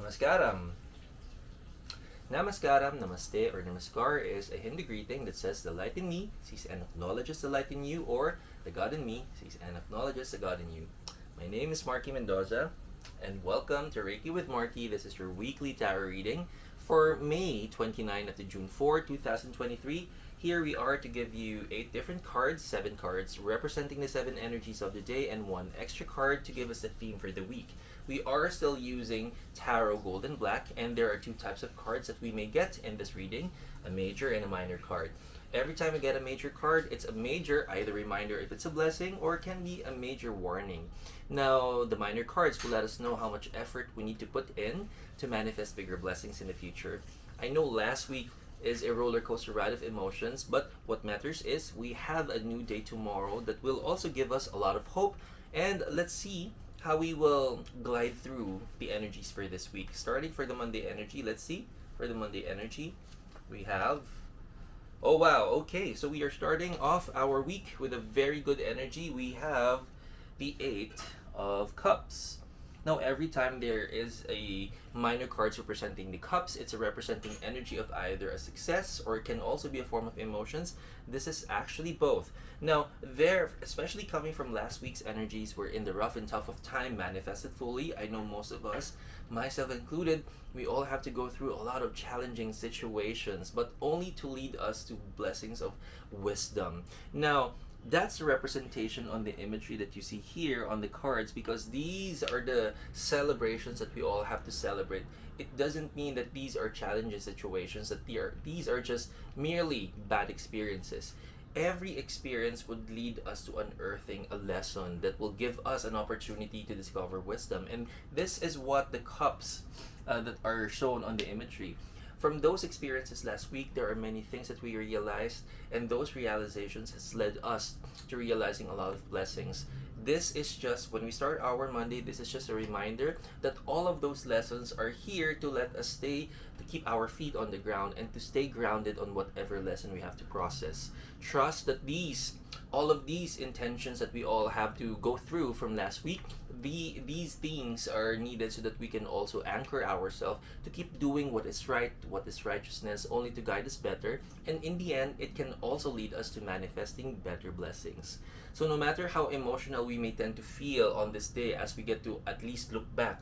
Namaskaram. Namaskaram, Namaste, or Namaskar is a Hindu greeting that says the light in me sees and acknowledges the light in you, or the God in me sees and acknowledges the God in you. My name is Marky Mendoza, and welcome to Reiki with Marky. This is your weekly tarot reading for May 29 to June 4, 2023. Here we are to give you 8 different cards, 7 cards representing the 7 energies of the day, and 1 extra card to give us the theme for the week. We are still using Tarot Gold and Black, and there are 2 types of cards that we may get in this reading, a major and a minor card. Every time we get a major card, it's a major, either reminder if it's a blessing, or it can be a major warning. Now, the minor cards will let us know how much effort we need to put in to manifest bigger blessings in the future. I know last week is a roller coaster ride of emotions, but what matters is we have a new day tomorrow that will also give us a lot of hope, and let's see how we will glide through the energies for this week. Starting for the Monday energy, let's see. For the Monday energy, we have, oh wow, okay, so we are starting off our week with a very good energy. We have the 8 of Cups. Now, every time there is a minor cards representing the cups, it's a representing energy of either a success, or it can also be a form of emotions. This is actually both. Now, there, especially coming from last week's energies, we're in the rough and tough of time manifested fully. I know most of us, myself included, we all have to go through a lot of challenging situations, but only to lead us to blessings of wisdom. Now, that's the representation on the imagery that you see here on the cards, because these are the celebrations that we all have to celebrate. It doesn't mean that these are challenging situations, that these are just merely bad experiences. Every experience would lead us to unearthing a lesson that will give us an opportunity to discover wisdom. And this is what the cups that are shown on the imagery. From those experiences last week, there are many things that we realized, and those realizations has led us to realizing a lot of blessings. This is just, when we start our Monday, this is just a reminder that all of those lessons are here to let us stay, to keep our feet on the ground, and to stay grounded on whatever lesson we have to process. Trust that all of these intentions that we all have to go through from last week, these things are needed so that we can also anchor ourselves to keep doing what is right, what is righteousness, only to guide us better. And in the end, it can also lead us to manifesting better blessings. So no matter how emotional we may tend to feel on this day, as we get to at least look back,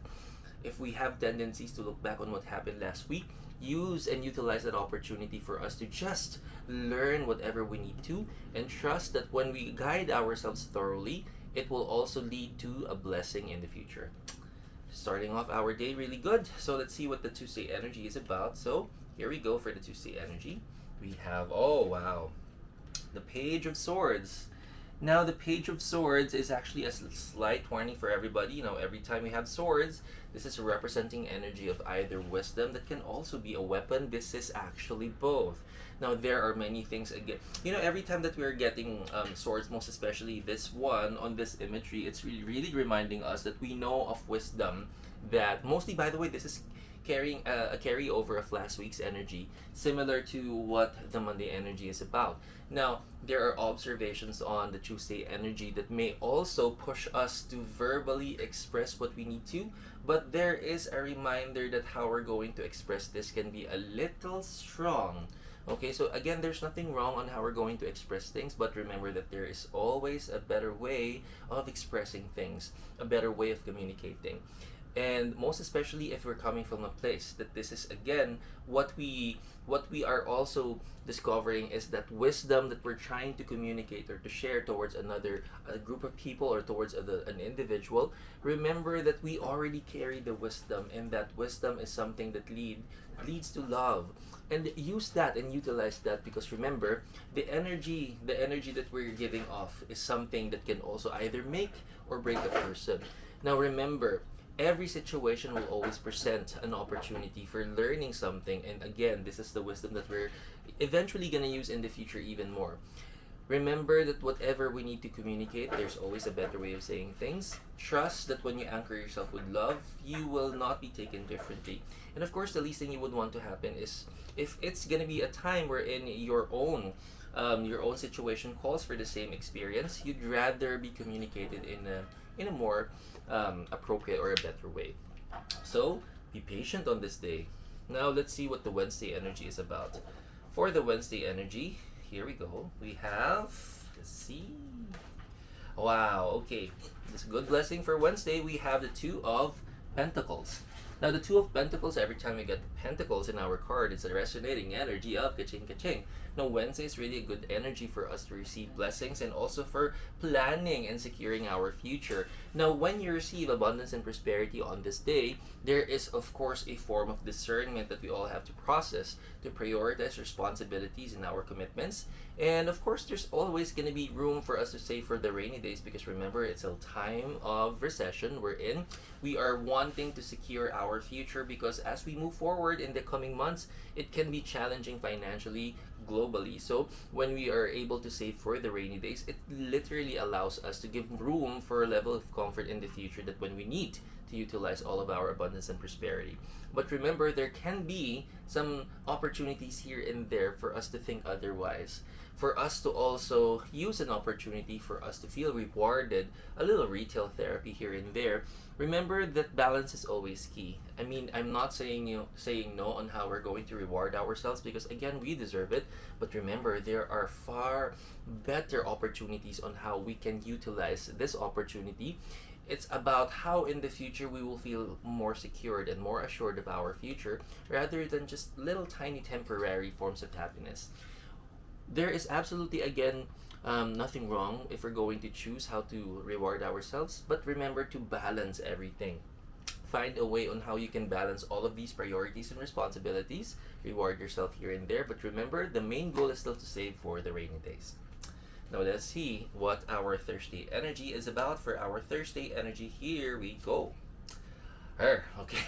if we have tendencies to look back on what happened last week, use and utilize that opportunity for us to just learn whatever we need to, and trust that when we guide ourselves thoroughly, it will also lead to a blessing in the future. Starting off our day really good. So let's see what the Tuesday energy is about. So here we go for the Tuesday energy. We have, oh wow, the Page of Swords. Now, the Page of Swords is actually a slight warning for everybody. You know, every time we have swords, this is a representing energy of either wisdom that can also be a weapon. This is actually both. Now, there are many things again. You know, every time that we're getting swords, most especially this one on this imagery, it's really reminding us that we know of wisdom. That mostly, by the way, this is carrying a carryover of last week's energy, similar to what the Monday energy is about. Now, there are observations on the Tuesday energy that may also push us to verbally express what we need to, but there is a reminder that how we're going to express this can be a little strong. Okay, so again, there's nothing wrong on how we're going to express things, but remember that there is always a better way of expressing things, a better way of communicating. And most especially if we're coming from a place that this is again what we are also discovering is that wisdom that we're trying to communicate or to share towards a group of people, or towards an individual. Remember that we already carry the wisdom, and that wisdom is something that leads to love. And use that and utilize that, because remember, the energy that we're giving off is something that can also either make or break a person. Now remember, every situation will always present an opportunity for learning something, and again, this is the wisdom that we're eventually going to use in the future even more. Remember that whatever we need to communicate, there's always a better way of saying things. Trust that when you anchor yourself with love, you will not be taken differently. And of course, the least thing you would want to happen is if it's going to be a time wherein your own situation calls for the same experience, you'd rather be communicated in a more appropriate or a better way. So Be patient on this day. Now let's see what the Wednesday energy is about. For the Wednesday energy, here we go. We have, let's see. Wow, okay. This good blessing for Wednesday, we have the Two of Pentacles. Now, the Two of Pentacles, every time we get Pentacles in our card, it's a resonating energy of ka-ching, ka-ching. Now, Wednesday is really a good energy for us to receive blessings and also for planning and securing our future. Now, when you receive abundance and prosperity on this day, there is, of course, a form of discernment that we all have to process to prioritize responsibilities in our commitments. And, of course, there's always going to be room for us to save for the rainy days because, remember, it's a time of recession we're in. We are wanting to secure our future because as we move forward in the coming months, it can be challenging financially globally. So when we are able to save for the rainy days, it literally allows us to give room for a level of comfort in the future that when we need to utilize all of our abundance and prosperity. But remember, there can be some opportunities here and there for us to think otherwise, for us to also use an opportunity for us to feel rewarded, a little retail therapy here and there. Remember that balance is always key. I mean, I'm not saying no on how we're going to reward ourselves because again, we deserve it. But remember, there are far better opportunities on how we can utilize this opportunity. It's about how in the future we will feel more secured and more assured of our future rather than just little tiny temporary forms of happiness. There is absolutely, again, nothing wrong if we're going to choose how to reward ourselves, but remember to balance everything. Find a way on how you can balance all of these priorities and responsibilities. Reward yourself here and there, but remember, the main goal is still to save for the rainy days. Now let's see what our Thursday energy is about. For our Thursday energy, here we go. Okay.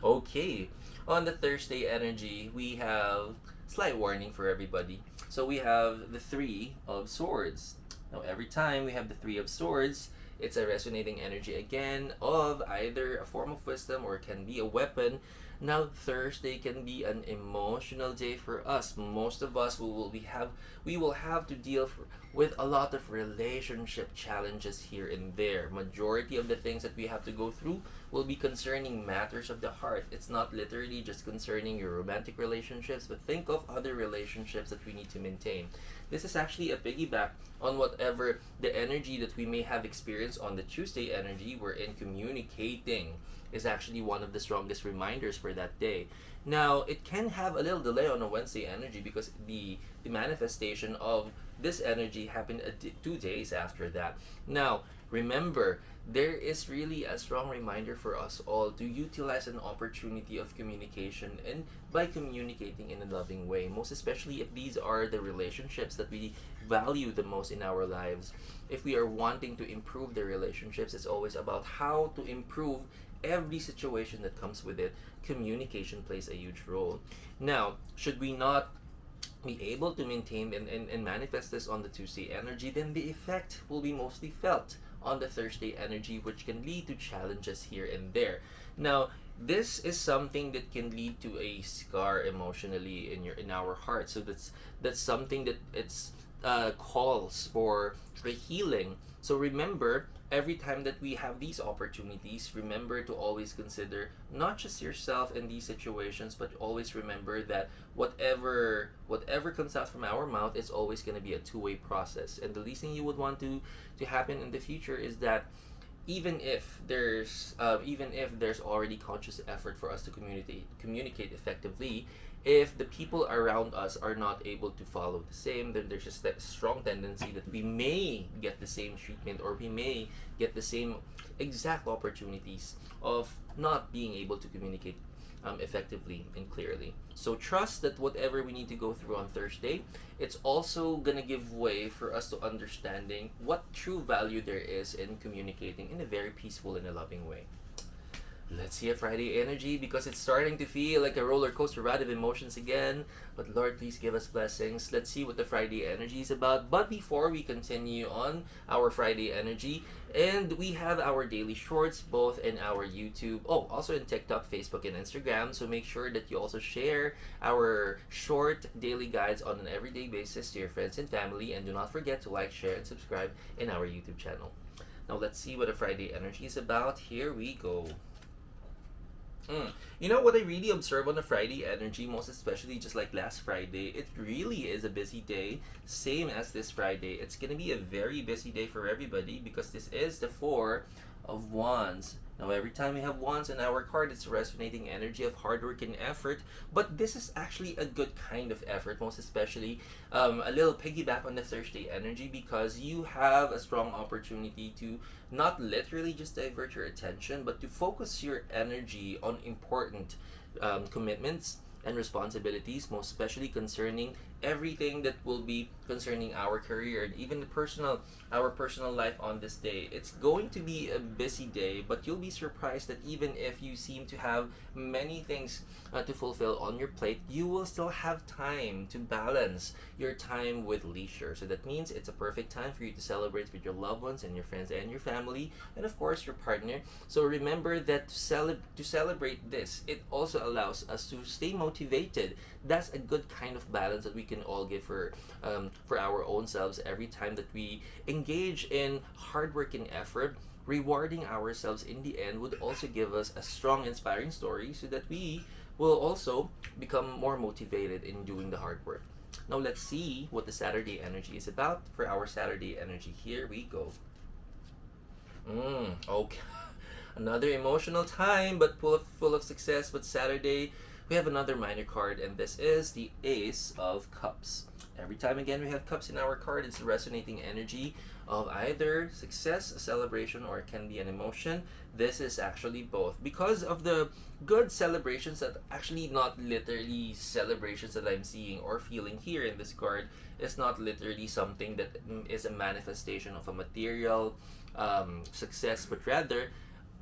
Okay. On the Thursday energy, we have slight warning for everybody. So we have the Three of Swords. Now every time we have the Three of Swords, it's a resonating energy again of either a form of wisdom or it can be a weapon. Now Thursday can be an emotional day for us. Most of us we will have to deal with a lot of relationship challenges here and there. Majority of the things that we have to go through will be concerning matters of the heart. It's not literally just concerning your romantic relationships, but think of other relationships that we need to maintain. This is actually a piggyback on whatever the energy that we may have experienced on the Tuesday energy. We're in communicating is actually one of the strongest reminders for that day. Now, it can have a little delay on a Wednesday energy because the manifestation of this energy happened 2 days after that. Now, remember, there is really a strong reminder for us all to utilize an opportunity of communication and by communicating in a loving way, most especially if these are the relationships that we value the most in our lives. If we are wanting to improve the relationships, it's always about how to improve every situation that comes with it. Communication plays a huge role. Now, should we not be able to maintain and manifest this on the Tuesday energy, then the effect will be mostly felt on the Thursday energy, which can lead to challenges here and there. Now, this is something that can lead to a scar emotionally in our heart. So that's something that it's calls for a healing. So remember, every time that we have these opportunities, remember to always consider not just yourself in these situations, but always remember that whatever comes out from our mouth is always going to be a two-way process. And the least thing you would want to happen in the future is that even if there's already conscious effort for us to communicate effectively, if the people around us are not able to follow the same, then there's just that strong tendency that we may get the same treatment or we may get the same exact opportunities of not being able to communicate effectively and clearly. So trust that whatever we need to go through on Thursday, it's also gonna give way for us to understanding what true value there is in communicating in a very peaceful and a loving way. Let's see a Friday energy because it's starting to feel like a roller coaster ride of emotions again. But Lord, please give us blessings. Let's see what the Friday energy is about. But before we continue on our Friday energy, and we have our daily shorts both in our YouTube, also in TikTok, Facebook, and Instagram. So make sure that you also share our short daily guides on an everyday basis to your friends and family. And do not forget to like, share, and subscribe in our YouTube channel. Now let's see what a Friday energy is about. Here we go. Mm. You know what I really observe on a Friday energy, most especially just like last Friday, it really is a busy day, same as this Friday. It's gonna be a very busy day for everybody because this is the Four of Wands. Now, every time we have wands in our card, it's resonating energy of hard work and effort. But this is actually a good kind of effort, most especially a little piggyback on the Thursday energy because you have a strong opportunity to not literally just divert your attention, but to focus your energy on important commitments and responsibilities, most especially concerning everything that will be concerning our career and even our personal life on this day. It's going to be a busy day, but you'll be surprised that even if you seem to have many things to fulfill on your plate, you will still have time to balance your time with leisure. So that means it's a perfect time for you to celebrate with your loved ones and your friends and your family, and of course your partner. So remember that to celebrate this, it also allows us to stay motivated. That's a good kind of balance that we can all give for our own selves every time that we engage in hard work and effort. Rewarding ourselves in the end would also give us a strong, inspiring story so that we will also become more motivated in doing the hard work. Now, let's see what the Saturday energy is about. For our Saturday energy, here we go. Okay. Another emotional time, but full of success. But Saturday, we have another minor card, and this is the Ace of Cups. Every time again we have cups in our card, it's a resonating energy of either success, a celebration, or it can be an emotion. This is actually both. Because of the good celebrations that actually not literally celebrations that I'm seeing or feeling here in this card, it's not literally something that is a manifestation of a material success, but rather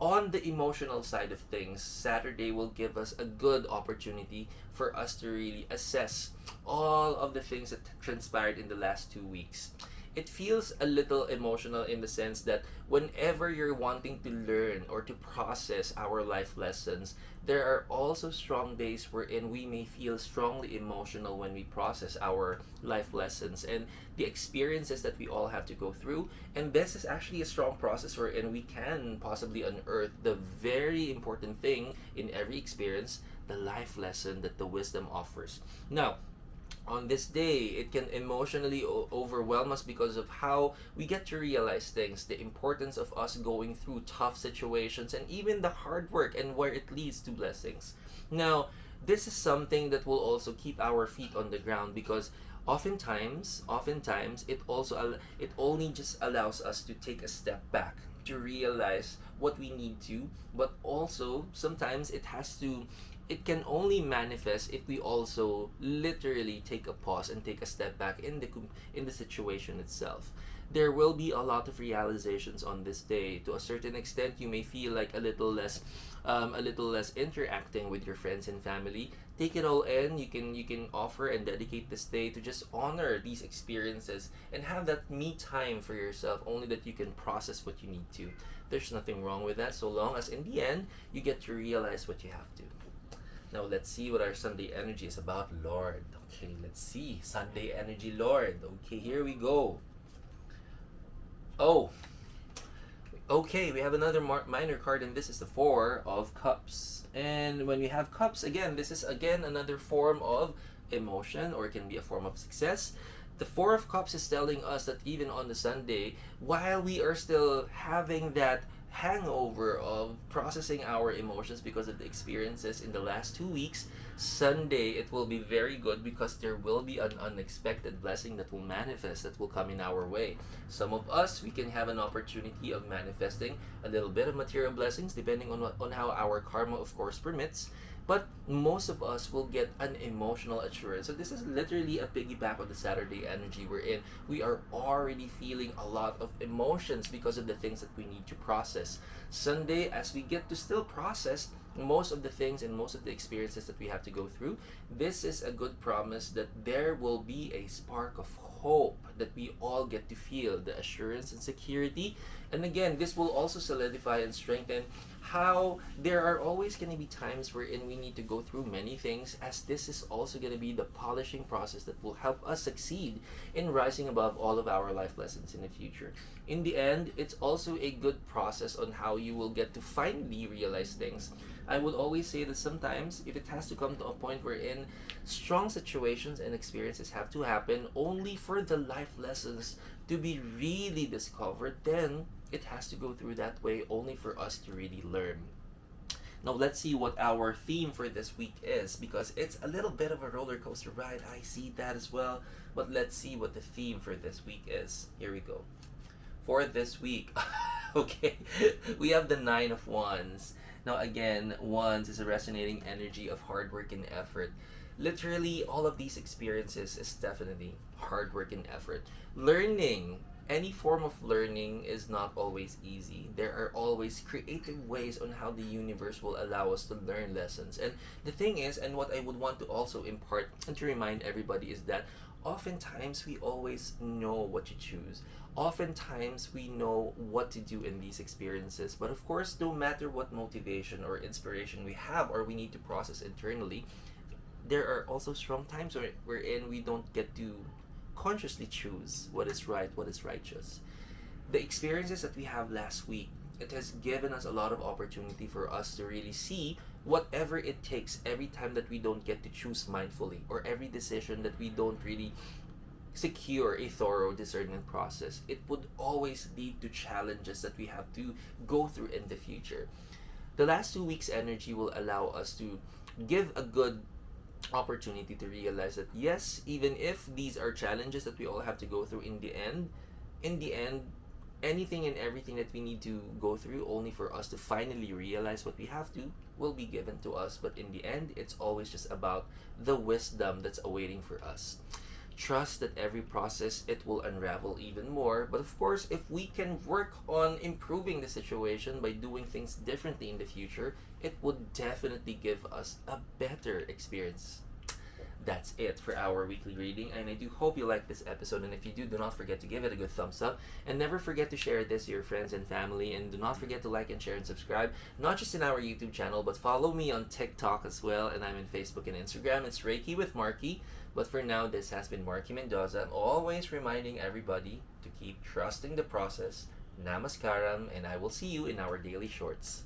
on the emotional side of things, Saturday will give us a good opportunity for us to really assess all of the things that transpired in the last 2 weeks. It feels a little emotional in the sense that whenever you're wanting to learn or to process our life lessons, there are also strong days wherein we may feel strongly emotional when we process our life lessons and the experiences that we all have to go through. And this is actually a strong process wherein we can possibly unearth the very important thing in every experience, the life lesson that the wisdom offers. Now, on this day, it can emotionally overwhelm us because of how we get to realize things, the importance of us going through tough situations, and even the hard work and where it leads to blessings. Now, this is something that will also keep our feet on the ground because oftentimes it only just allows us to take a step back to realize what we need to, but also sometimes it can only manifest if we also literally take a pause and take a step back in the situation itself. There will be a lot of realizations on this day. To a certain extent, you may feel like a little less interacting with your friends and family. Take it all in. You can offer and dedicate this day to just honor these experiences and have that me time for yourself. Only that you can process what you need to. There's nothing wrong with that, so long as in the end you get to realize what you have to. Now let's see what our Sunday energy is about, Lord. Okay, let's see. Sunday energy, Lord. Okay, here we go. Oh, okay, we have another minor card, and this is the Four of Cups. And when we have cups, again, this is again another form of emotion, or it can be a form of success. The Four of Cups is telling us that even on the Sunday, while we are still having that hangover of processing our emotions because of the experiences in the last 2 weeks, Sunday it will be very good because there will be an unexpected blessing that will manifest, that will come in our way. Some of us, we can have an opportunity of manifesting a little bit of material blessings depending on how our karma of course permits. But most of us will get an emotional assurance. So this is literally a piggyback of the Saturday energy we're in. We are already feeling a lot of emotions because of the things that we need to process. Sunday, as we get to still process most of the things and most of the experiences that we have to go through, this is a good promise that there will be a spark of hope that we all get to feel, the assurance and security. And again, this will also solidify and strengthen how there are always going to be times wherein we need to go through many things, as this is also going to be the polishing process that will help us succeed in rising above all of our life lessons in the future. In the end, it's also a good process on how you will get to finally realize things. I would always say that sometimes, if it has to come to a point wherein strong situations and experiences have to happen only for the life lessons to be really discovered, then it has to go through that way only for us to really learn. Now let's see what our theme for this week is, because it's a little bit of a roller coaster ride. I see that as well. But let's see what the theme for this week is. Here we go. For this week, okay, we have the Nine of Wands. Now again, Wands is a resonating energy of hard work and effort. Literally, all of these experiences is definitely hard work and effort. Learning, any form of learning is not always easy. There are always creative ways on how the universe will allow us to learn lessons. And the thing is, and what I would want to also impart and to remind everybody is that oftentimes we always know what to choose. Oftentimes we know what to do in these experiences. But of course, no matter what motivation or inspiration we have or we need to process internally, there are also strong times wherein we don't get to consciously choose what is right, what is righteous. The experiences that we have last week, it has given us a lot of opportunity for us to really see whatever it takes every time that we don't get to choose mindfully, or every decision that we don't really secure a thorough discernment process. It would always lead to challenges that we have to go through in the future. The last 2 weeks' energy will allow us to give a good opportunity to realize that yes, even if these are challenges that we all have to go through, in the end, anything and everything that we need to go through only for us to finally realize what we have to will be given to us. But in the end, it's always just about the wisdom that's awaiting for us. Trust that every process it will unravel even more. But of course, if we can work on improving the situation by doing things differently in the future, it would definitely give us a better experience. That's it for our weekly reading, and I do hope you like this episode. And if you do, do not forget to give it a good thumbs up, and never forget to share this to your friends and family. And do not forget to like and share and subscribe, not just in our YouTube channel, but follow me on TikTok as well, and I'm in Facebook and Instagram. It's Reiki with Marky. But for now, this has been Marky Mendoza. I'm always reminding everybody to keep trusting the process. Namaskaram, and I will see you in our daily shorts.